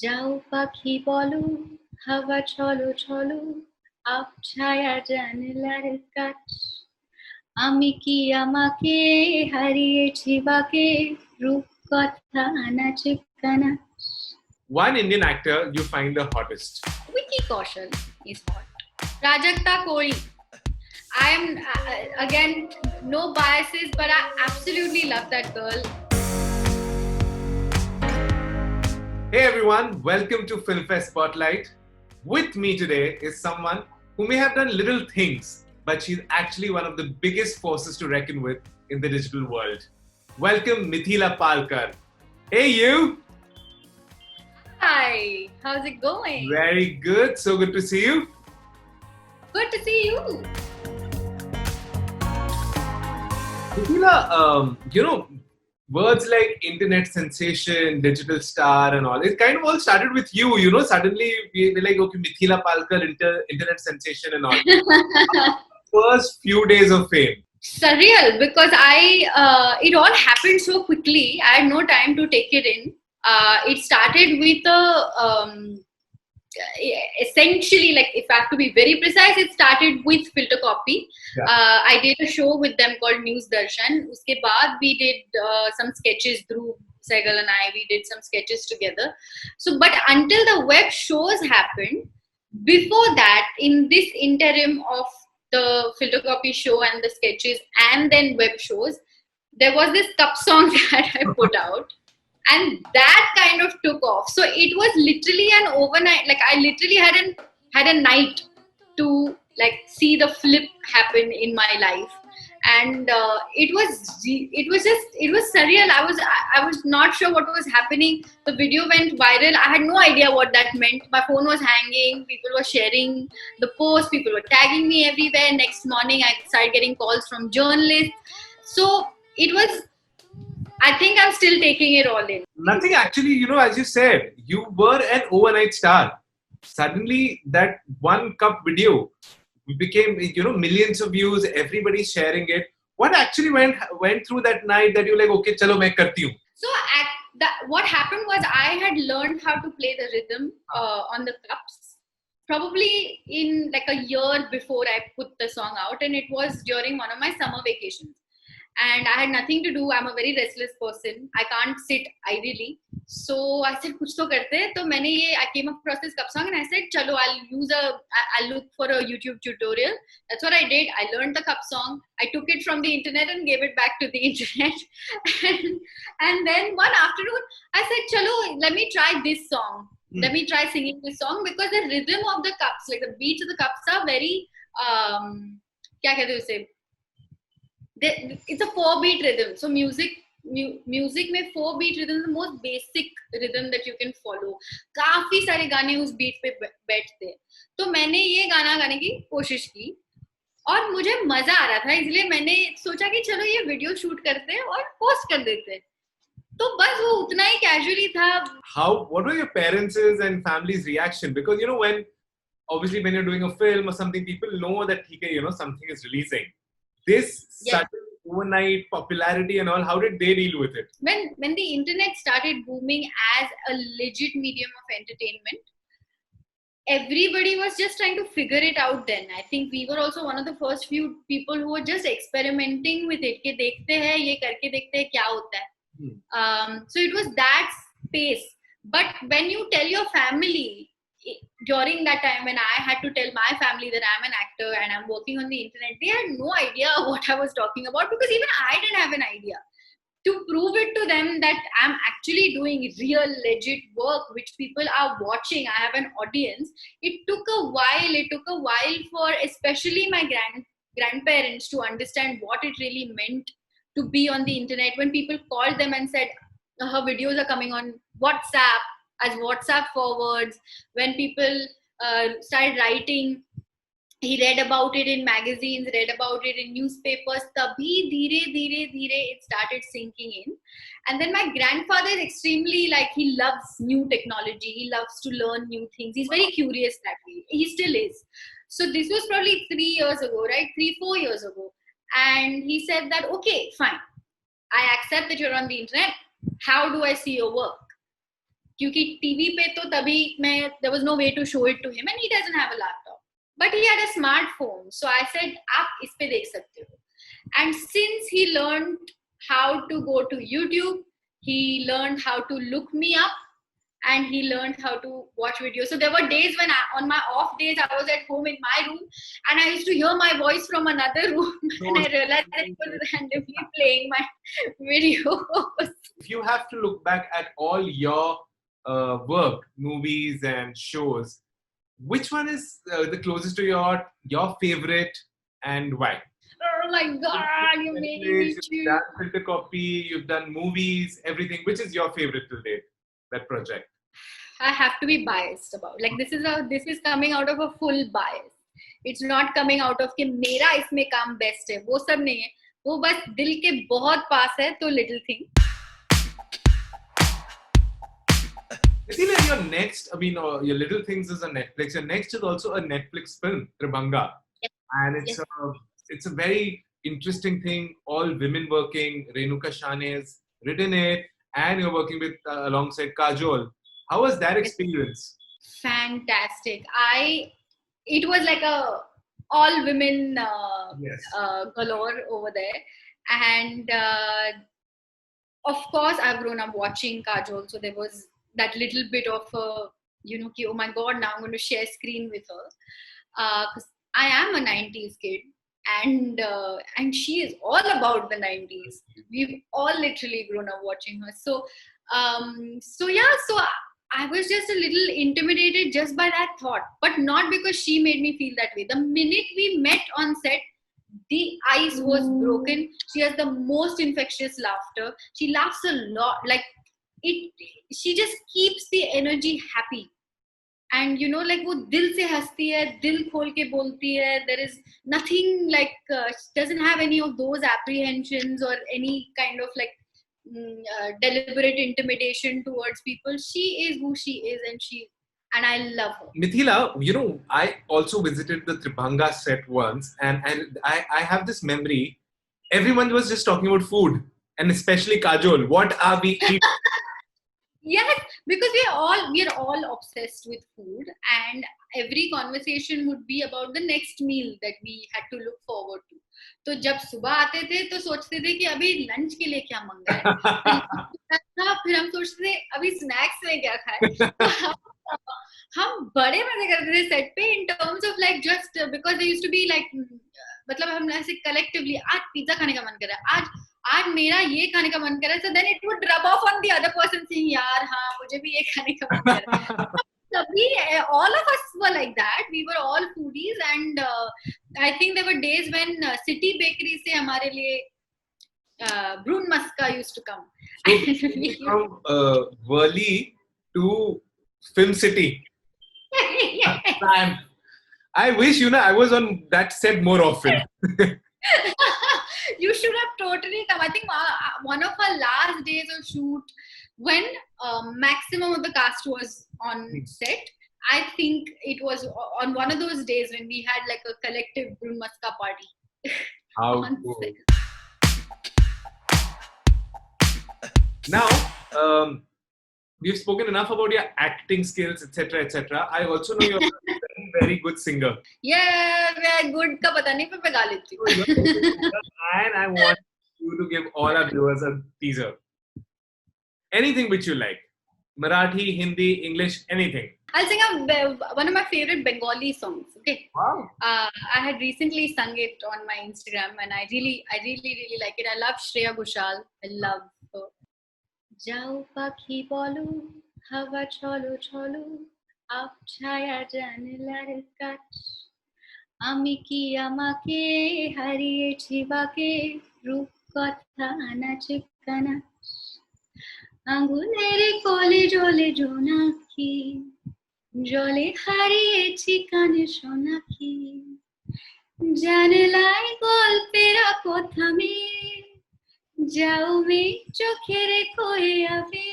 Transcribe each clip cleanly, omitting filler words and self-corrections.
যাও পাখি বলো হাওয়া চলো চলো আপ ছায়া জানলার কাছ আমি কি আমাকে হারিয়েছি বাকে রূপ কথা নাচ কানা One Indian actor you find the hottest. Vicky Kaushal is hot. Prajakta Kori. I am again no biases, but I absolutely love that girl. Hey everyone, welcome to Filmfare Spotlight. With me today is someone who may have done little things, but she's actually one of the biggest forces to reckon with in the digital world. Welcome Mithila Palkar. Hey you! Hi, how's it going? Very good, so good to see you. Good to see you. Mithila, words like internet sensation, digital star and all, it kind of all started with you, suddenly we're like, okay, Mithila Palkar, internet sensation and all. First few days of fame. Surreal, because it all happened so quickly. I had no time to take it in. It started with essentially, like, if I have to be very precise, it started with FilterCopy. I did a show with them called News Darshan. Uske baad we did some sketches. Dhruv Sehgal and we did some sketches together. So, but until the web shows happened, before that, in this interim of the FilterCopy show and the sketches and then web shows, there was this cup song that I put out. And that kind of took off. So it was literally an overnight. Like, I literally had a night to like see the flip happen in my life, and it was surreal. I was not sure what was happening. The video went viral. I had no idea what that meant. My phone was hanging. People were sharing the post. People were tagging me everywhere. Next morning, I started getting calls from journalists. So it was. I think I'm still taking it all in. Nothing actually, as you said, you were an overnight star. Suddenly, that one cup video became, millions of views, everybody's sharing it. What actually went through that night that you're like, okay, chalo, main karti hu? So what happened was I had learned how to play the rhythm on the cups. Probably in like a year before I put the song out, and it was during one of my summer vacations. And I had nothing to do. I'm a very restless person. I can't sit idly. So I said, kuch to karte hain. So I came across this cup song and I said, chalo, I'll look for a YouTube tutorial. That's what I did. I learned the cup song. I took it from the internet and gave it back to the internet. and then one afternoon, I said, chalo, let me try this song. Let me try singing this song, because the rhythm of the cups, like the beats of the cups are very, kya kehte hai usse? It's a 4-beat rhythm. So music में 4-beat rhythm is the most basic rhythm that you can follow. काफी सारे गाने उस beat पे बैठते हैं. तो मैंने ये गाना गाने की कोशिश की और मुझे मजा आ रहा था, इसलिए मैंने सोचा कि चलो ये वीडियो शूट करते हैं और पोस्ट कर देते हैं. तो बस वो उतना ही casually था. What were your parents' and family's reaction? Because obviously when you're doing a film or something, people know that something is releasing. This sudden overnight popularity and all, how did they deal with it? When the internet started booming as a legit medium of entertainment, everybody was just trying to figure it out then. I think we were also one of the first few people who were just experimenting with it. कि देखते हैं, ये करके देखते हैं क्या होता है. So it was that space. But when you tell your family, during that time when I had to tell my family that I'm an actor and I'm working on the internet, they had no idea what I was talking about, because even I didn't have an idea. To prove it to them that I'm actually doing real legit work which people are watching, I have an audience, it took a while for especially my grandparents to understand what it really meant to be on the internet. When people called them and said her videos are coming on WhatsApp as WhatsApp forwards, when people started writing, he read about it in magazines, read about it in newspapers, tabhi dheere it started sinking in. And then my grandfather is extremely, like, he loves new technology, he loves to learn new things, he's very curious that way, he still is. So this was probably 3 years ago, right? 3-4 years ago. And he said that, okay, fine, I accept that you're on the internet, how do I see your work? क्योंकि TV पे तो तभी मैं there was no way to show it to him and he doesn't have a laptop but he had a smartphone so I said आप इस पे देख सकते हो and since he learned how to go to YouTube he learned how to look me up and he learned how to watch videos. So there were days when on my off days I was at home in my room and I used to hear my voice from another room and I realized that it was randomly playing my videos. If you have to look back at all your work, movies and shows, which one is the closest to your favorite and why? Oh my God, you made me choose. You've done FilterCopy, you've done movies, everything. Which is your favorite till date? That project. I have to be biased about. Like this is coming out of a full bias. It's not coming out of कि मेरा इसमें काम best है. वो सब नहीं है. वो बस दिल के बहुत पास है तो Little Thing. Mithila, your next, your Little Things is on Netflix. Your next is also a Netflix film, Tribhanga. Yes. And it's a very interesting thing. All women working. Renuka Sahane has written it, and you're working with alongside Kajol. How was that experience? Fantastic. It was like a all women galore over there, and of course I've grown up watching Kajol, so there was that little bit of oh my God, now I'm going to share screen with her because I am a 90s kid. And she is all about the 90s. We've all literally grown up watching her. So I was just a little intimidated just by that thought, but not because she made me feel that way. The minute we met on set, the ice was broken. She has the most infectious laughter. She laughs a lot. She just keeps the energy happy. And like वो दिल से हंसती है, दिल खोल के बोलती है. There is nothing she doesn't have any of those apprehensions or any kind of deliberate intimidation towards people. She is who she is, and I love her. Mithila, I also visited the Tribhanga set once, and I have this memory. Everyone was just talking about food, and especially Kajol. What are we eating? Yes, because we are all obsessed with food, and every conversation would be about the next meal that we had to look forward to. तो जब सुबह आते थे तो सोचते थे कि अभी लंच के लिए क्या मंगाएं, फिर हम सोचते थे अभी स्नैक्स में क्या खाएं. हम बड़े मजे करते थे सेट पे in terms of just because they used to be मतलब हम ऐसे collectively आज पिज्जा खाने का मन कर रहा है, आज मेरा ये खाने का मन कर रहा है, so then it would rub off on the other person saying यार हाँ मुझे भी ये खाने का मन कर रहा है. All of us were like that. We were all foodies, and I think there were days when City Bakery से हमारे लिए Brun Muska used to come. From Worli to Film City. Yes. I wish I was on that set more often. You should have totally come. I think one of our last days of shoot, when maximum of the cast was on set, I think it was on one of those days when we had a collective Brun Muska party. How cool. Now, we've spoken enough about your acting skills, etc., etc. I also know you're a very, very good singer. Yeah, very good. का पता नहीं, पर मैं गा लेती हूँ. And I want you to give all our viewers a teaser. Anything which you like. Marathi, Hindi, English, anything. I'll sing one of my favorite Bengali songs. Okay. Wow. I had recently sung it on my Instagram, and I really like it. I love Shreya Ghoshal. I love her. Jao pakhi bolu, hawa cholo cholo, ap chaya janilar kaach. Ami ki amake hariyechi bake, roop kotha nachikana. Anguleri kole jole jonaki, jole hariyechi kane shonaki. Janelai golpera kotha me, jao me chokhere koe ave.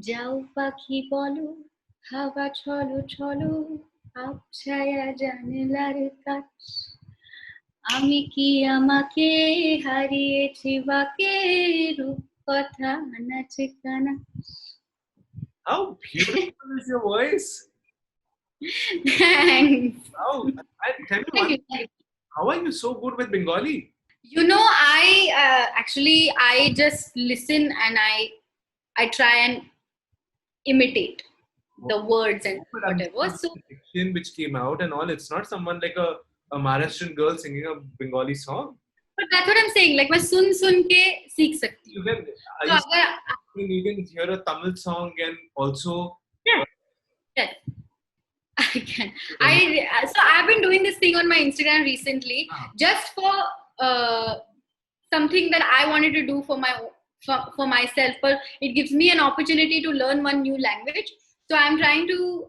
Jao pakhi bolo, hawa cholo cholo, ap chaya janelar kaach. Ami ki amake hariyechi bake, roop কথা নাচে কানা. How beautiful is your voice? Thanks. How? Tell me Thank one. you. Thank you. How are you so good with Bengali? I just listen and I try and imitate the words and But I'm whatever. So, the diction which came out and all, it's not someone like a Maharashtrian girl singing a Bengali song. but that's what I'm saying. Like, मैं सुन के सीख सकती You हूँ. can, So अगर you can hear a Tamil song and also. yes, I can. So I've been doing this thing on my Instagram recently, just for something that I wanted to do for myself. But it gives me an opportunity to learn one new language. So I'm trying to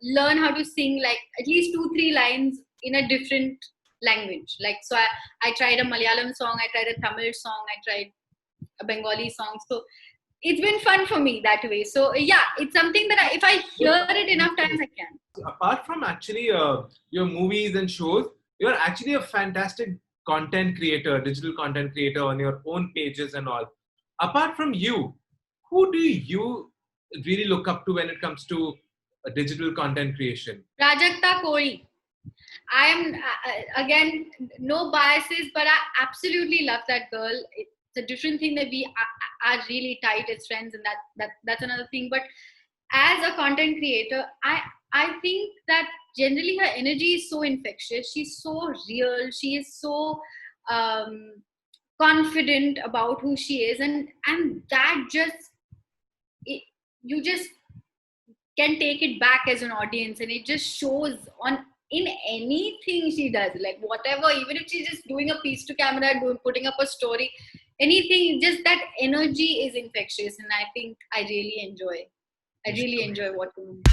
learn how to sing like at least 2-3 lines in a different language. Like, so I tried a Malayalam song, I tried a Tamil song, I tried a Bengali song. So it's been fun for me that way. So yeah, it's something that if I hear it enough times, I can. Apart from actually your movies and shows, you're actually a fantastic content creator, digital content creator on your own pages and all. Apart from you, who do you really look up to when it comes to digital content creation? Prajakta Koli. I am, again, no biases, but I absolutely love that girl. It's a different thing that we are really tight as friends, and that's another thing. But as a content creator, I think that generally her energy is so infectious. She's so real. She is so confident about who she is, and that you just can take it back as an audience, and it just shows in anything she does, like whatever, even if she's just doing a piece to camera, putting up a story, anything, just that energy is infectious, and I think I really enjoy watching.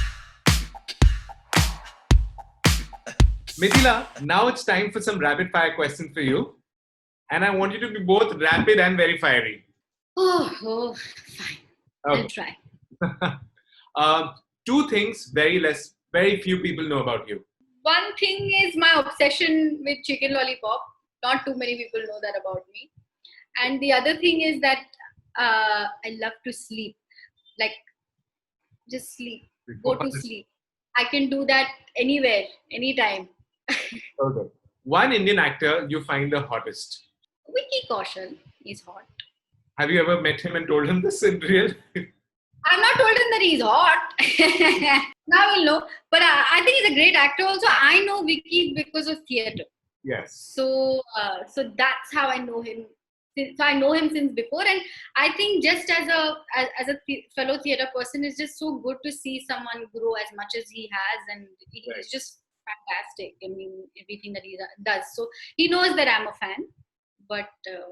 Mithila, now it's time for some rapid fire questions for you. And I want you to be both rapid and very fiery. Oh, fine. Okay. I'll try. 2 things very few people know about you. One thing is my obsession with chicken lollipop. Not too many people know that about me. And the other thing is that I love to sleep. Like, just sleep. Go to sleep. I can do that anywhere, anytime. Okay. One Indian actor you find the hottest. Vicky Kaushal is hot. Have you ever met him and told him this in real? I've not told him that he's hot. Now we'll know. But I think he's a great actor also. I know Vicky because of theatre. Yes. So that's how I know him. So I know him since before, and I think just as a fellow theatre person, it's just so good to see someone grow as much as he has, and he's just fantastic. I mean, everything that he does. So he knows that I'm a fan. But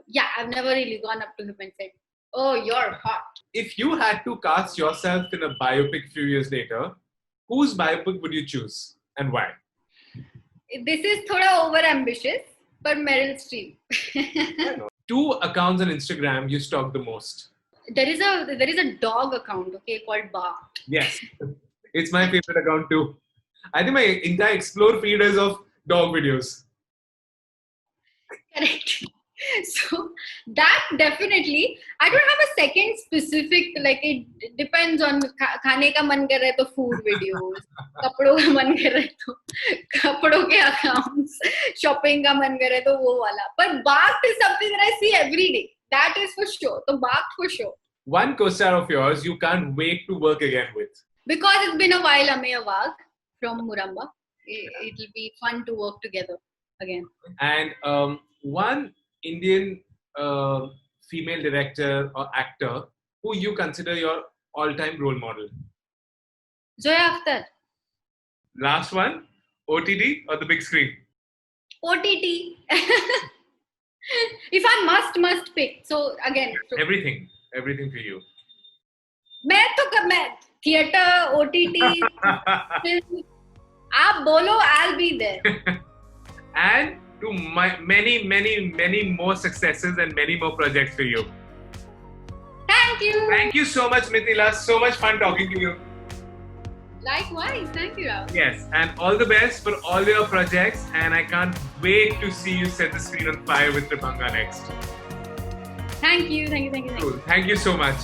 yeah, I've never really gone up to him and said, "Oh, you're hot." If you had to cast yourself in a biopic few years later, whose biopic would you choose and why? This is thoda over ambitious, but Meryl Streep. 2 accounts on Instagram you stalk the most. There is a dog account, okay, called Bar. Yes, it's my favorite account too. I think my entire explore feed is of dog videos. Correct. So that definitely, I don't have a second specific, like it depends on खाने का मन कर रहा है तो food videos, कपड़ों का मन कर रहा है तो कपड़ों के accounts, shopping का मन कर रहा है तो वो वाला. But Barked is something that I see every day. That is for sure. So Barked for sure. One co-star of yours you can't wait to work again with. Because it's been a while, Amey Awag from Muramba. It'll be fun to work together again. And one Indian female director or actor who you consider your all-time role model? Zoya Akhtar. Last one, OTT or the big screen? OTT. If I must pick. So again. Everything for you. मैं theatre, OTT, film. आप बोलो, I'll be there. And to many more successes and many more projects for you. Thank you. Thank you so much, Mithila. So much fun talking to you. Likewise. Thank you, Rahul. Yes, and all the best for all your projects. And I can't wait to see you set the screen on fire with Tribhanga next. Thank you. Cool. Thank you so much.